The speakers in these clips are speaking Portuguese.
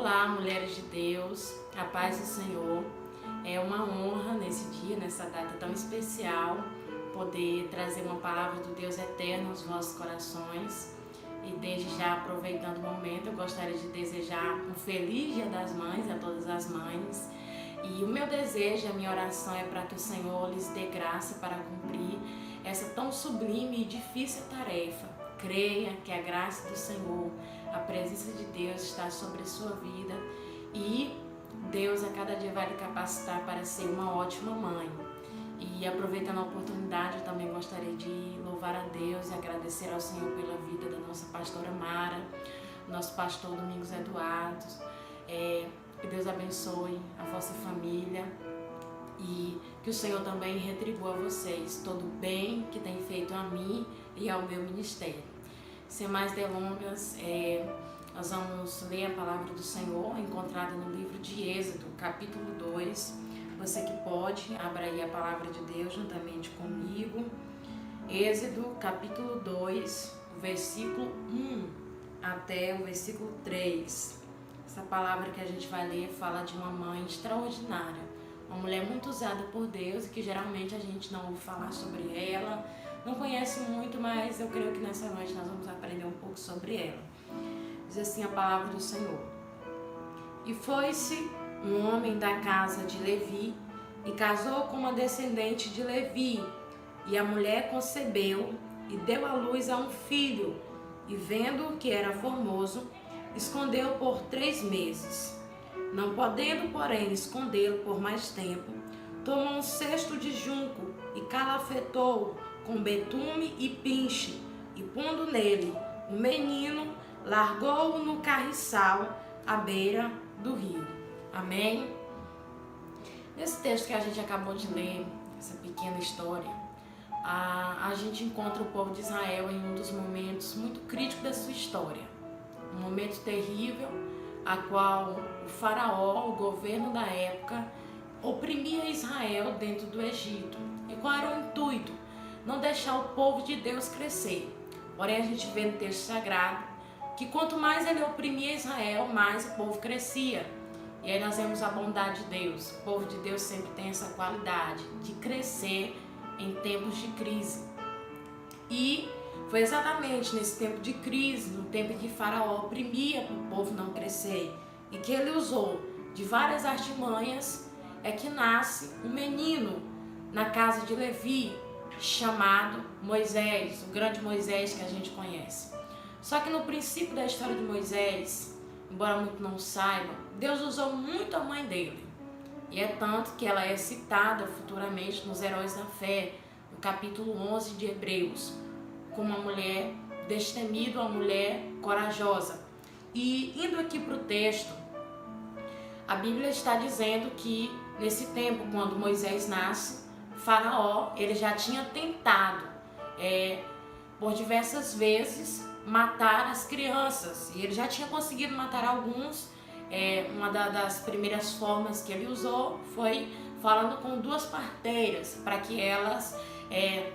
Olá, mulheres de Deus, a paz do Senhor. É uma honra nesse dia, nessa data tão especial, poder trazer uma palavra do Deus eterno aos vossos corações. E desde já, aproveitando o momento, eu gostaria de desejar um feliz Dia das Mães a todas as mães. E o meu desejo, a minha oração é para que o Senhor lhes dê graça para cumprir essa tão sublime e difícil tarefa. Creia que a graça do Senhor, a presença de Deus está sobre a sua vida e Deus a cada dia vai lhe capacitar para ser uma ótima mãe. E aproveitando a oportunidade, eu também gostaria de louvar a Deus e agradecer ao Senhor pela vida da nossa pastora Mara, nosso pastor Domingos Eduardo. Que Deus abençoe a vossa família e que o Senhor também retribua a vocês todo o bem que tem feito a mim e ao meu ministério. Sem mais delongas, nós vamos ler a palavra do Senhor encontrada no livro de Êxodo, capítulo 2. Você que pode, abra aí a palavra de Deus juntamente comigo. Êxodo, capítulo 2, versículo 1 até o versículo 3. Essa palavra que a gente vai ler fala de uma mãe extraordinária, uma mulher muito usada por Deus e que geralmente a gente não ouve falar sobre ela, não conhece muito, mas eu creio que nessa noite nós vamos aprender um pouco sobre ela. Diz assim a palavra do Senhor: E foi-se um homem da casa de Levi e casou com uma descendente de Levi, e a mulher concebeu e deu à luz a um filho, e vendo que era formoso, escondeu por 3 meses. Não podendo, porém, escondê-lo por mais tempo, tomou um cesto de junco e calafetou com betume e pinche, e pondo nele o menino, largou-o no carriçal à beira do rio. Amém? Nesse texto que a gente acabou de ler, essa pequena história, a gente encontra o povo de Israel em um dos momentos muito críticos da sua história. Um momento terrível, a qual o faraó, o governo da época, oprimia Israel dentro do Egito. E qual era o intuito? Não deixar o povo de Deus crescer. Porém, a gente vê no texto sagrado que quanto mais ele oprimia Israel, mais o povo crescia. E aí nós vemos a bondade de Deus. O povo de Deus sempre tem essa qualidade de crescer em tempos de crise. E foi exatamente nesse tempo de crise, no tempo que Faraó oprimia para o povo não crescer, e que ele usou de várias artimanhas, é que nasce um menino na casa de Levi, chamado Moisés, o grande Moisés que a gente conhece. Só que no princípio da história de Moisés, embora muito não saiba, Deus usou muito a mãe dele. E é tanto que ela é citada futuramente nos Heróis da Fé, no capítulo 11 de Hebreus, como uma mulher destemida, uma mulher corajosa. E indo aqui para o texto, a Bíblia está dizendo que nesse tempo, quando Moisés nasce, Faraó ele já tinha tentado por diversas vezes matar as crianças, e ele já tinha conseguido matar alguns. Uma das primeiras formas que ele usou foi falando com 2 parteiras, para que elas,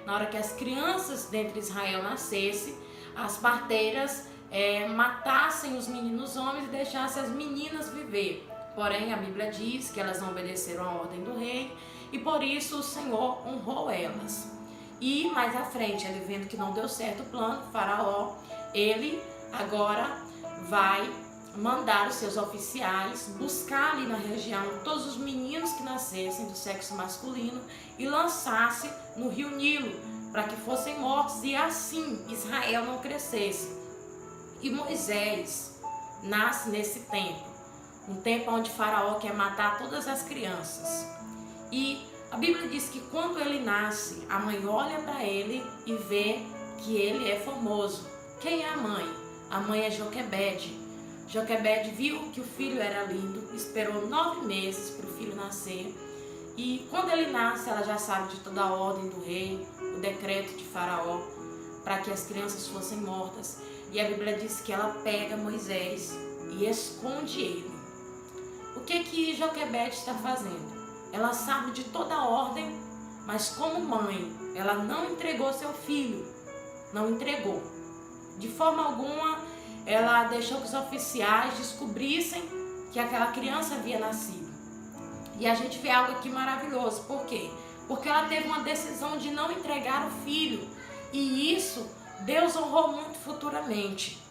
na hora que as crianças dentro de Israel nascessem, as parteiras matassem os meninos homens e deixassem as meninas viver. Porém, a Bíblia diz que elas não obedeceram à ordem do rei e por isso o Senhor honrou elas. E mais à frente, ele vendo que não deu certo o plano, Faraó, ele agora vai mandar os seus oficiais buscar ali na região todos os meninos que nascessem do sexo masculino e lançasse no rio Nilo, para que fossem mortos e assim Israel não crescesse. E Moisés nasce nesse tempo, um tempo onde Faraó quer matar todas as crianças. E a Bíblia diz que quando ele nasce, a mãe olha para ele e vê que ele é formoso. Quem é a mãe? A mãe é Joquebede. Joquebede viu que o filho era lindo, esperou 9 meses para o filho nascer. E quando ele nasce, ela já sabe de toda a ordem do rei, o decreto de Faraó, para que as crianças fossem mortas. E a Bíblia diz que ela pega Moisés e esconde ele. O que Joquebede está fazendo? Ela sabe de toda a ordem, mas como mãe, ela não entregou seu filho. Não entregou. De forma alguma, ela deixou que os oficiais descobrissem que aquela criança havia nascido. E a gente vê algo aqui maravilhoso. Por quê? Porque ela teve uma decisão de não entregar o filho. E isso Deus honrou muito futuramente.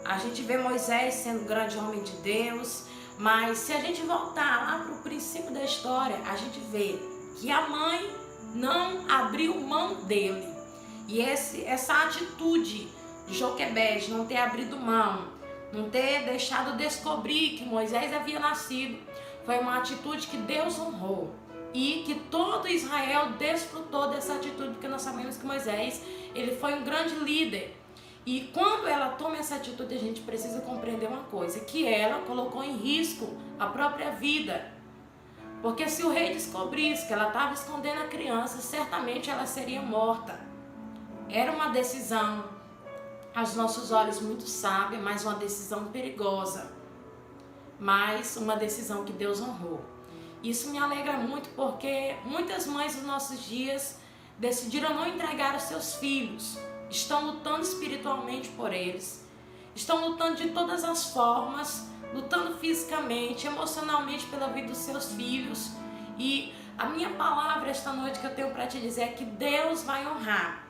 A gente vê Moisés sendo grande homem de Deus. Mas se a gente voltar lá para o princípio da história, a gente vê que a mãe não abriu mão dele. E essa atitude de Joquebede, não ter abrido mão, não ter deixado descobrir que Moisés havia nascido, foi uma atitude que Deus honrou. E que todo Israel desfrutou dessa atitude, porque nós sabemos que Moisés, ele foi um grande líder. E quando ela toma essa atitude, a gente precisa compreender uma coisa, que ela colocou em risco a própria vida. Porque se o rei descobrisse que ela estava escondendo a criança, certamente ela seria morta. Era uma decisão, aos nossos olhos, muito sábia, mas uma decisão perigosa. Mas uma decisão que Deus honrou. Isso me alegra muito, porque muitas mães dos nossos dias decidiram não entregar os seus filhos. Estão lutando espiritualmente por eles. Estão lutando de todas as formas, lutando fisicamente, emocionalmente pela vida dos seus filhos. E a minha palavra esta noite que eu tenho para te dizer é que Deus vai honrar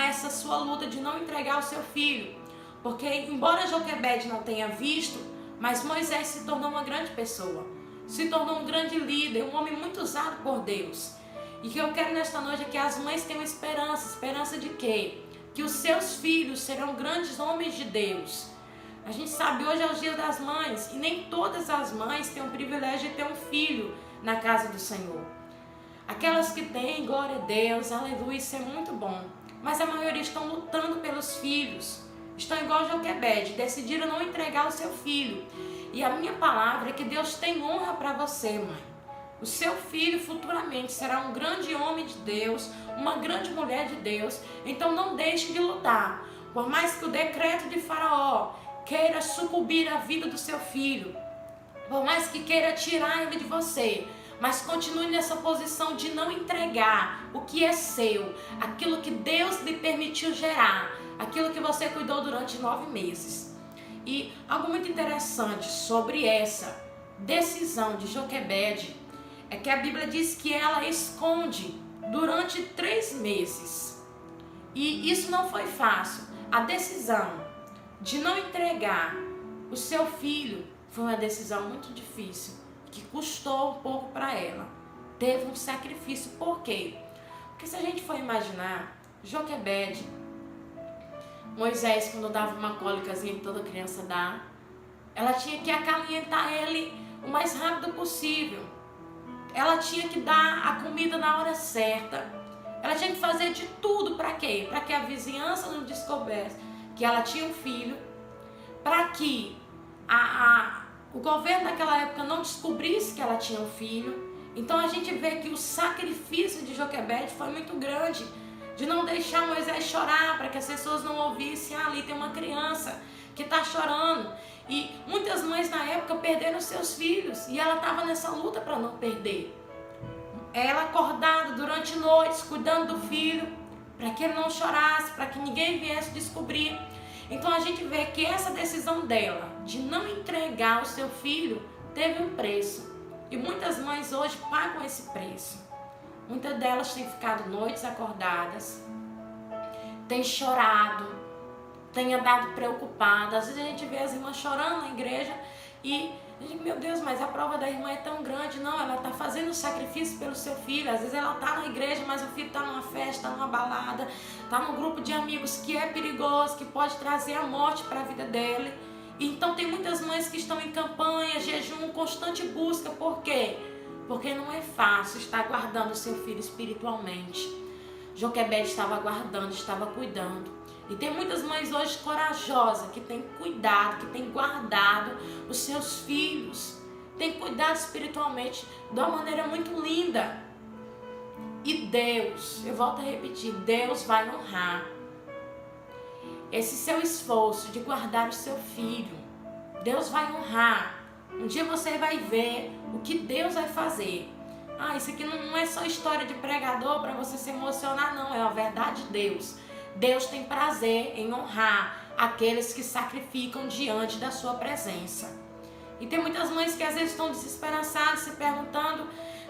essa sua luta de não entregar o seu filho. Porque embora Joquebede não tenha visto, mas Moisés se tornou uma grande pessoa, se tornou um grande líder, um homem muito usado por Deus. E o que eu quero nesta noite é que as mães tenham esperança de quê? Que os seus filhos serão grandes homens de Deus. A gente sabe, hoje é o dia das mães, e nem todas as mães têm o privilégio de ter um filho na casa do Senhor. Aquelas que têm, glória a Deus, aleluia, isso é muito bom. Mas a maioria estão lutando pelos filhos. Estão igual Joquebede, decidiram não entregar o seu filho. E a minha palavra é que Deus tem honra para você, mãe. O seu filho futuramente será um grande homem de Deus, uma grande mulher de Deus. Então não deixe de lutar. Por mais que o decreto de Faraó queira sucumbir a vida do seu filho, por mais que queira tirar ele de você, mas continue nessa posição de não entregar o que é seu, aquilo que Deus lhe permitiu gerar, aquilo que você cuidou durante 9 meses. E algo muito interessante sobre essa decisão de Joquebede é que a Bíblia diz que ela esconde durante 3 meses. E isso não foi fácil. A decisão de não entregar o seu filho foi uma decisão muito difícil, que custou um pouco para ela. Teve um sacrifício. Por quê? Porque se a gente for imaginar, Joquebede, Moisés, quando dava uma cólicazinha que toda criança dá, ela tinha que acalentar ele o mais rápido possível. Ela tinha que dar a comida na hora certa. Ela tinha que fazer de tudo para quê? Para que a vizinhança não descobrisse que ela tinha um filho, para que o governo daquela época não descobrisse que ela tinha um filho. Então a gente vê que o sacrifício de Joquebede foi muito grande, de não deixar Moisés chorar, para que as pessoas não ouvissem, ali tem uma criança que está chorando. E muitas mães na época perderam seus filhos, e ela estava nessa luta para não perder. Ela acordada durante noites, cuidando do filho, para que ele não chorasse, para que ninguém viesse descobrir. Então a gente vê que essa decisão dela, de não entregar o seu filho, teve um preço. E muitas mães hoje pagam esse preço. Muitas delas têm ficado noites acordadas, têm chorado, têm andado preocupadas. Às vezes a gente vê as irmãs chorando na igreja e a gente, meu Deus, mas a prova da irmã é tão grande. Não, ela está fazendo sacrifício pelo seu filho. Às vezes ela está na igreja, mas o filho está numa festa, numa balada, está num grupo de amigos que é perigoso, que pode trazer a morte para a vida dele. Então tem muitas mães que estão em campanha, jejum, constante busca. Por quê? Porque não é fácil estar guardando o seu filho espiritualmente. Joquebede estava guardando, estava cuidando. E tem muitas mães hoje corajosas que têm cuidado, que têm guardado os seus filhos, têm cuidado espiritualmente de uma maneira muito linda. E Deus, eu volto a repetir, Deus vai honrar esse seu esforço de guardar o seu filho. Deus vai honrar. Um dia você vai ver o que Deus vai fazer. Isso aqui não é só história de pregador para você se emocionar, não. É a verdade de Deus. Deus tem prazer em honrar aqueles que sacrificam diante da sua presença. E tem muitas mães que às vezes estão desesperançadas, se perguntando: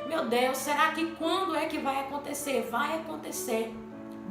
meu Deus, será que quando é que vai acontecer? Vai acontecer.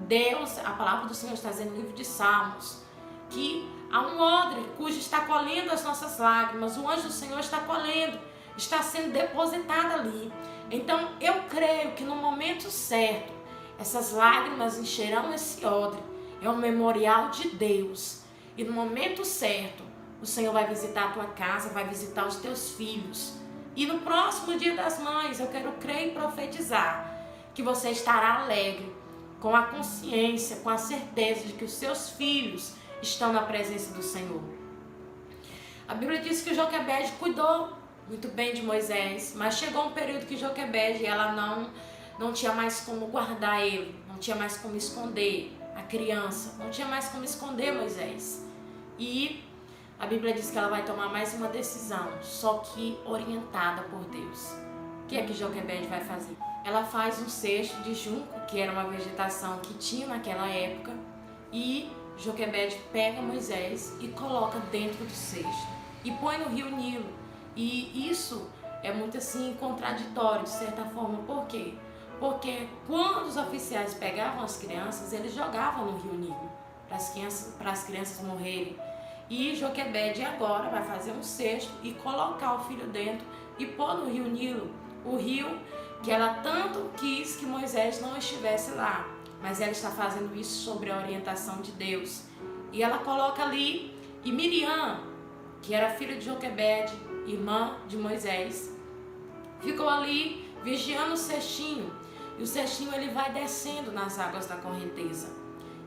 Deus, a palavra do Senhor está dizendo no livro de Salmos, que há um odre cujo está colhendo as nossas lágrimas. O anjo do Senhor está colhendo, está sendo depositado ali. Então eu creio que no momento certo, essas lágrimas encherão esse odre. É um memorial de Deus. E no momento certo, o Senhor vai visitar a tua casa, vai visitar os teus filhos. E no próximo Dia das Mães, eu quero crer e profetizar que você estará alegre, com a consciência, com a certeza de que os seus filhos estão na presença do Senhor. A Bíblia diz que Joquebede cuidou muito bem de Moisés, mas chegou um período que Joquebede, ela não tinha mais como guardar ele, não tinha mais como esconder a criança, não tinha mais como esconder Moisés. E a Bíblia diz que ela vai tomar mais uma decisão, só que orientada por Deus. O que é que Joquebede vai fazer? Ela faz um cesto de junco, que era uma vegetação que tinha naquela época, e Joquebede pega Moisés e coloca dentro do cesto e põe no rio Nilo. E isso é muito assim contraditório de certa forma. Por quê? Porque quando os oficiais pegavam as crianças, eles jogavam no rio Nilo para as crianças morrerem. E Joquebede agora vai fazer um cesto e colocar o filho dentro e pôr no rio Nilo, o rio que ela tanto quis que Moisés não estivesse lá, mas ela está fazendo isso sobre a orientação de Deus. E ela coloca ali, e Miriam, que era filha de Joquebede, irmã de Moisés, ficou ali vigiando o cestinho, e o cestinho ele vai descendo nas águas da correnteza.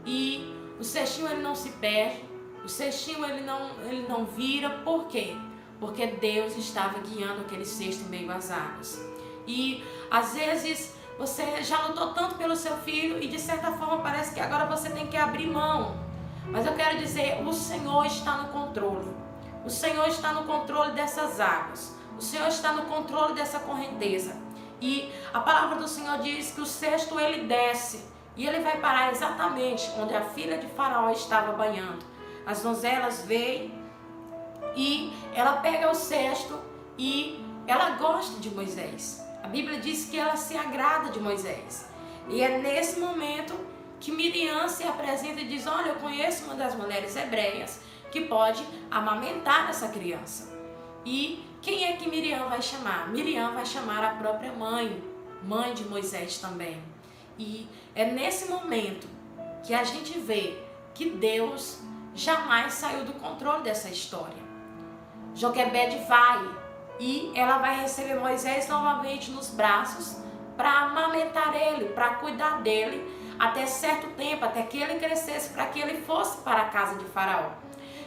E o cestinho ele não se perde, o cestinho ele não vira. Por quê? Porque Deus estava guiando aquele cesto em meio às águas. E às vezes você já lutou tanto pelo seu filho e de certa forma parece que agora você tem que abrir mão. Mas eu quero dizer, o Senhor está no controle. O Senhor está no controle dessas águas. O Senhor está no controle dessa correnteza. E a palavra do Senhor diz que o cesto ele desce e ele vai parar exatamente onde a filha de Faraó estava banhando. As donzelas veem e ela pega o cesto e ela gosta de Moisés. A Bíblia diz que ela se agrada de Moisés. E é nesse momento que Miriam se apresenta e diz: olha, eu conheço uma das mulheres hebreias que pode amamentar essa criança. E quem é que Miriam vai chamar? Miriam vai chamar a própria mãe de Moisés também. E é nesse momento que a gente vê que Deus jamais saiu do controle dessa história. Joquebede vai e ela vai receber Moisés novamente nos braços para amamentar ele, para cuidar dele até certo tempo, até que ele crescesse, para que ele fosse para a casa de Faraó.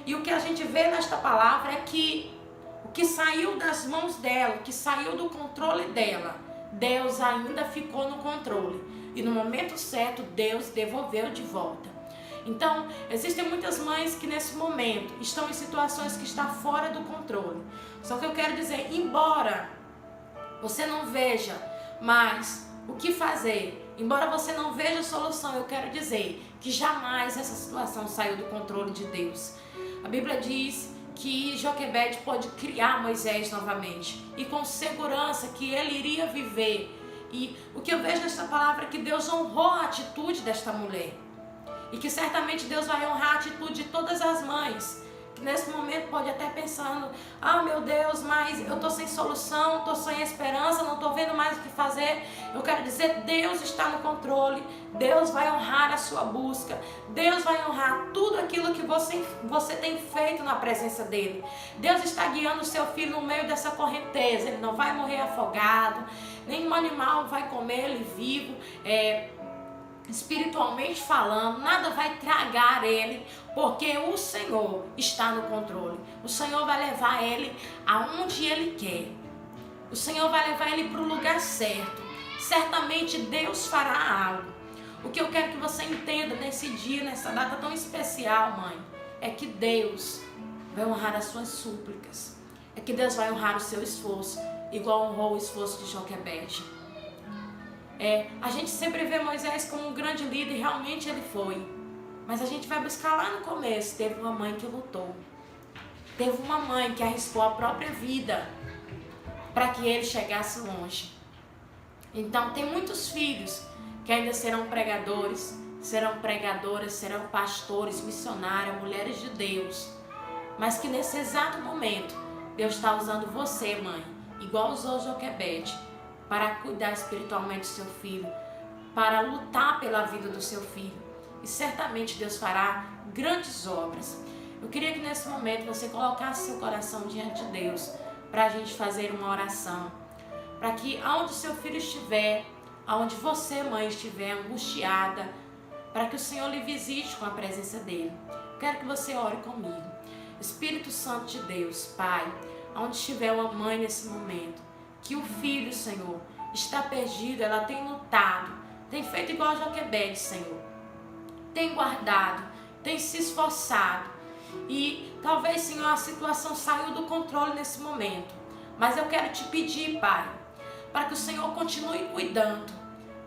E o que a gente vê nesta palavra é que o que saiu das mãos dela, o que saiu do controle dela, Deus ainda ficou no controle. E no momento certo, Deus devolveu de volta. Então, existem muitas mães que nesse momento estão em situações que estão fora do controle. Só que eu quero dizer, embora você não veja mais o que fazer, embora você não veja solução, eu quero dizer que jamais essa situação saiu do controle de Deus. A Bíblia diz que Joquebede pôde criar Moisés novamente e com segurança que ele iria viver. E o que eu vejo nesta palavra é que Deus honrou a atitude desta mulher. E que certamente Deus vai honrar a atitude de todas as mães, que nesse momento pode até pensando: ah, meu Deus, mas eu estou sem solução, estou sem esperança, não estou vendo mais o que fazer. Eu quero dizer, Deus está no controle, Deus vai honrar a sua busca, Deus vai honrar tudo aquilo que você tem feito na presença dEle. Deus está guiando o seu filho no meio dessa correnteza, ele não vai morrer afogado, nenhum animal vai comer ele vivo, espiritualmente falando, nada vai tragar ele, porque o Senhor está no controle. O Senhor vai levar ele aonde ele quer. O Senhor vai levar ele para o lugar certo. Certamente Deus fará algo. O que eu quero que você entenda nesse dia, nessa data tão especial, mãe, é que Deus vai honrar as suas súplicas. É que Deus vai honrar o seu esforço, igual honrou o esforço de Joquebede. A gente sempre vê Moisés como um grande líder, e realmente ele foi. Mas a gente vai buscar lá no começo, teve uma mãe que lutou. Teve uma mãe que arriscou a própria vida para que ele chegasse longe. Então tem muitos filhos que ainda serão pregadores, serão pregadoras, serão pastores, missionários, mulheres de Deus, mas que nesse exato momento Deus está usando você, mãe, igual usou Joquebede, para cuidar espiritualmente do seu filho, para lutar pela vida do seu filho. E certamente Deus fará grandes obras. Eu queria que nesse momento você colocasse seu coração diante de Deus, para a gente fazer uma oração, para que aonde seu filho estiver, aonde você, mãe, estiver angustiada, para que o Senhor lhe visite com a presença dele. Quero que você ore comigo. Espírito Santo de Deus, Pai, aonde estiver uma mãe nesse momento, que o filho, Senhor, está perdido, ela tem lutado, tem feito igual a Joquebede, Senhor, tem guardado, tem se esforçado, e talvez, Senhor, a situação saiu do controle nesse momento, mas eu quero te pedir, Pai, para que o Senhor continue cuidando,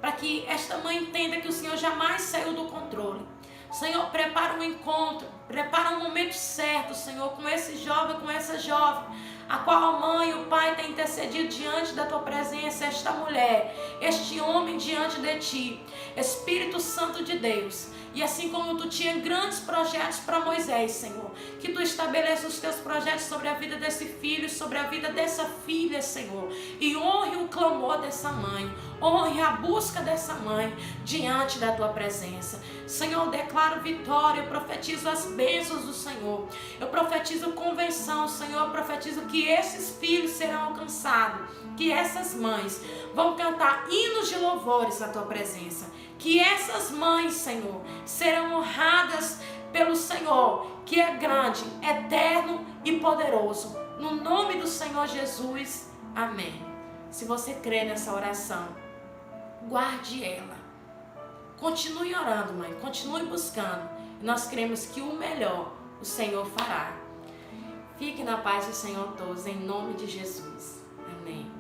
para que esta mãe entenda que o Senhor jamais saiu do controle. Senhor, prepara um encontro, prepara um momento certo, Senhor, com esse jovem, com essa jovem, a qual a mãe e o pai têm intercedido diante da tua presença, esta mulher, este homem diante de ti, Espírito Santo de Deus. E assim como tu tinha grandes projetos para Moisés, Senhor, que tu estabeleça os teus projetos sobre a vida desse filho, sobre a vida dessa filha, Senhor, e honre o clamor dessa mãe, honre a busca dessa mãe diante da tua presença. Senhor, eu declaro vitória, eu profetizo as bênçãos do Senhor, eu profetizo convenção, Senhor, eu profetizo que esses filhos serão alcançados, que essas mães vão cantar hinos de louvores à tua presença, que essas mães, Senhor, serão honradas pelo Senhor, que é grande, eterno e poderoso. No nome do Senhor Jesus, amém. Se você crê nessa oração, guarde ela. Continue orando, mãe, continue buscando. Nós cremos que o melhor o Senhor fará. Fique na paz do Senhor todos, em nome de Jesus. Amém.